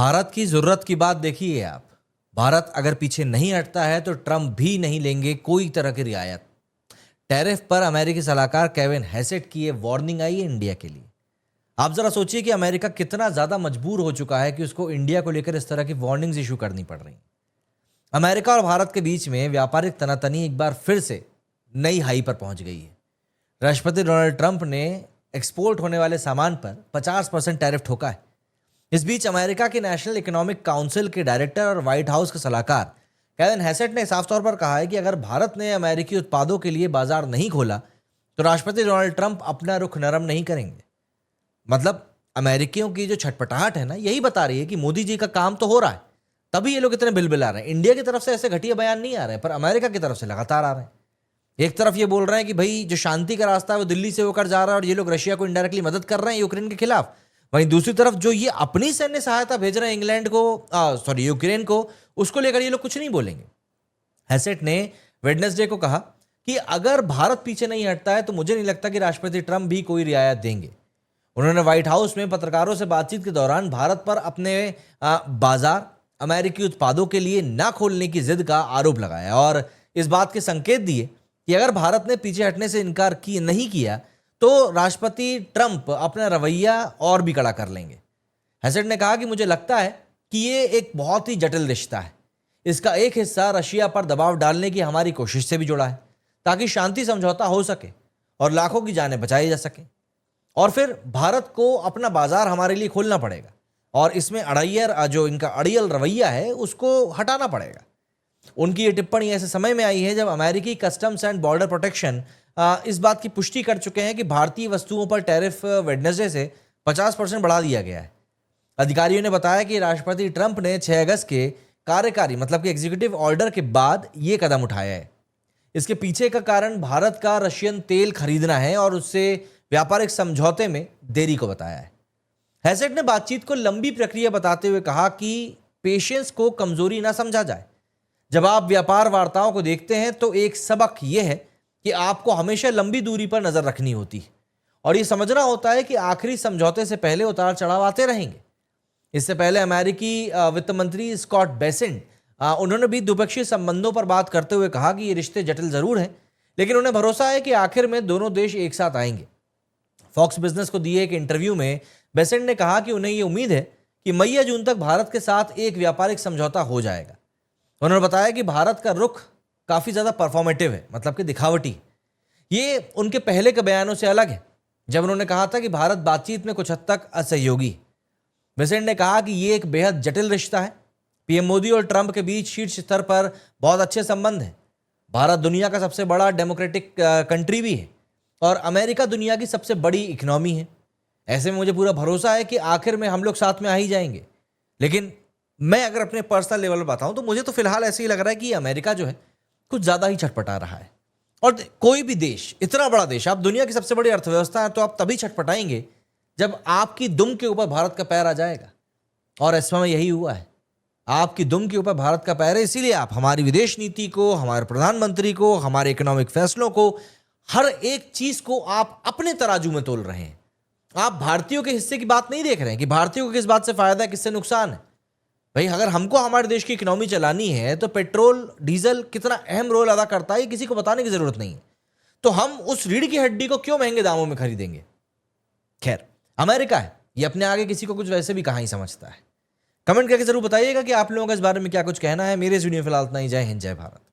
भारत की जरूरत की बात देखिए आप। भारत अगर पीछे नहीं हटता है तो ट्रंप भी नहीं लेंगे कोई तरह की रियायत। टैरिफ पर अमेरिकी सलाहकार केविन हैसेट की ये वार्निंग आई है इंडिया के लिए। आप जरा सोचिए कि अमेरिका कितना ज्यादा मजबूर हो चुका है कि उसको इंडिया को लेकर इस तरह की वार्निंग्स इशू करनी पड़ रही हैं। अमेरिका और भारत के बीच में व्यापारिक तनातनी एक बार फिर से नई हाई पर पहुंच गई है। राष्ट्रपति डोनाल्ड ट्रंप ने एक्सपोर्ट होने वाले सामान पर 50% टैरिफ ठोका है। इस बीच अमेरिका के नेशनल इकोनॉमिक काउंसिल के डायरेक्टर और व्हाइट हाउस के सलाहकार केविन हैसेट ने साफ तौर पर कहा है कि अगर भारत ने अमेरिकी उत्पादों के लिए बाजार नहीं खोला तो राष्ट्रपति डोनाल्ड ट्रंप अपना रुख नरम नहीं करेंगे। मतलब अमेरिकियों की जो छटपटाहट है ना, यही बता रही है कि मोदी जी का काम तो हो रहा है, तभी ये लोग इतने बिलबिला रहे हैं। इंडिया की तरफ से ऐसे घटिया बयान नहीं आ रहे हैं, पर अमेरिका की तरफ से लगातार आ रहे हैं। एक तरफ ये बोल रहे हैं कि भाई जो शांति का रास्ता है वो दिल्ली से होकर जा रहा है और ये लोग रशिया को इनडायरेक्टली मदद कर रहे हैं यूक्रेन के खिलाफ। वहीं दूसरी तरफ जो ये अपनी सैन्य सहायता भेज रहे हैं इंग्लैंड को, यूक्रेन को, उसको लेकर ये लोग कुछ नहीं बोलेंगे। हैसेट ने वेडनेसडे को कहा कि अगर भारत पीछे नहीं हटता है तो मुझे नहीं लगता कि राष्ट्रपति ट्रंप भी कोई रियायत देंगे। उन्होंने व्हाइट हाउस में पत्रकारों से बातचीत के दौरान भारत पर अपने बाजार अमेरिकी उत्पादों के लिए ना खोलने की जिद का आरोप लगाया और इस बात के संकेत दिए कि अगर भारत ने पीछे हटने से इनकार नहीं किया तो राष्ट्रपति ट्रंप अपना रवैया और भी कड़ा कर लेंगे। हैसेट ने कहा कि मुझे लगता है कि ये एक बहुत ही जटिल रिश्ता है। इसका एक हिस्सा रशिया पर दबाव डालने की हमारी कोशिश से भी जुड़ा है ताकि शांति समझौता हो सके और लाखों की जानें बचाई जा सके। और फिर भारत को अपना बाजार हमारे लिए खोलना पड़ेगा और इसमें जो इनका अड़ियल रवैया है उसको हटाना पड़ेगा। उनकी ये टिप्पणी ऐसे समय में आई है जब अमेरिकी कस्टम्स एंड बॉर्डर प्रोटेक्शन इस बात की पुष्टि कर चुके हैं कि भारतीय वस्तुओं पर टैरिफ वेडनेसडे से 50% बढ़ा दिया गया है। अधिकारियों ने बताया कि राष्ट्रपति ट्रंप ने 6 अगस्त के कार्यकारी मतलब कि एग्जीक्यूटिव ऑर्डर के बाद ये कदम उठाया है। इसके पीछे का कारण भारत का रशियन तेल खरीदना है और उससे व्यापारिक समझौते में देरी को बताया है। हैसेट ने बातचीत को लंबी प्रक्रिया बताते हुए कहा कि पेशेंस को कमजोरी ना समझा जाए। जब आप व्यापार वार्ताओं को देखते हैं तो एक सबक यह है कि आपको हमेशा लंबी दूरी पर नजर रखनी होती है और यह समझना होता है कि आखिरी समझौते से पहले उतार चढ़ाव आते रहेंगे। इससे पहले अमेरिकी वित्त मंत्री स्कॉट बेसेंट उन्होंने भी द्विपक्षीय संबंधों पर बात करते हुए कहा कि ये रिश्ते जटिल जरूर हैं, लेकिन उन्हें भरोसा है कि आखिर में दोनों देश एक साथ आएंगे। फॉक्स बिजनेस को दिए एक इंटरव्यू में बेसेंट ने कहा कि उन्हें यह उम्मीद है कि मई या जून तक भारत के साथ एक व्यापारिक समझौता हो जाएगा। उन्होंने बताया कि भारत का रुख काफ़ी ज़्यादा परफॉर्मेटिव है, मतलब कि दिखावटी। ये उनके पहले के बयानों से अलग है जब उन्होंने कहा था कि भारत बातचीत में कुछ हद तक असहयोगी। बेसेंट ने कहा कि ये एक बेहद जटिल रिश्ता है। पीएम मोदी और ट्रंप के बीच शीर्ष स्तर पर बहुत अच्छे संबंध हैं। भारत दुनिया का सबसे बड़ा डेमोक्रेटिक कंट्री भी है और अमेरिका दुनिया की सबसे बड़ी इकोनॉमी है। ऐसे में मुझे पूरा भरोसा है कि आखिर में हम लोग साथ में आ ही जाएंगे। लेकिन मैं अगर अपने पर्सनल लेवल पर बताऊं तो मुझे तो फिलहाल ऐसे ही लग रहा है कि अमेरिका जो है कुछ ज़्यादा ही छटपटा रहा है। और कोई भी देश, इतना बड़ा देश, आप दुनिया की सबसे बड़ी अर्थव्यवस्था है, तो आप तभी छटपटाएंगे जब आपकी दुम के ऊपर भारत का पैर आ जाएगा। और इस समय यही हुआ है, आपकी दुम के ऊपर भारत का पैर है। इसीलिए आप हमारी विदेश नीति को, हमारे प्रधानमंत्री को, हमारे इकोनॉमिक फैसलों को, हर एक चीज को आप अपने तराजू में तोल रहे हैं। आप भारतीयों के हिस्से की बात नहीं देख रहे हैं कि भारतीयों को किस बात से फायदा है, किससे नुकसान है। भाई अगर हमको हमारे देश की इकोनॉमी चलानी है तो पेट्रोल डीजल कितना अहम रोल अदा करता है ये किसी को बताने की जरूरत नहीं है। तो हम उस रीढ़ की हड्डी को क्यों महंगे दामों में खरीदेंगे। खैर, अमेरिका है, ये अपने आगे किसी को कुछ वैसे भी कहाँ ही समझता है। कमेंट करके जरूर बताइएगा कि आप लोगों का इस बारे में क्या कुछ कहना है। मेरे इस वीडियो में फिलहाल इतना ही। जय हिंद, जय भारत।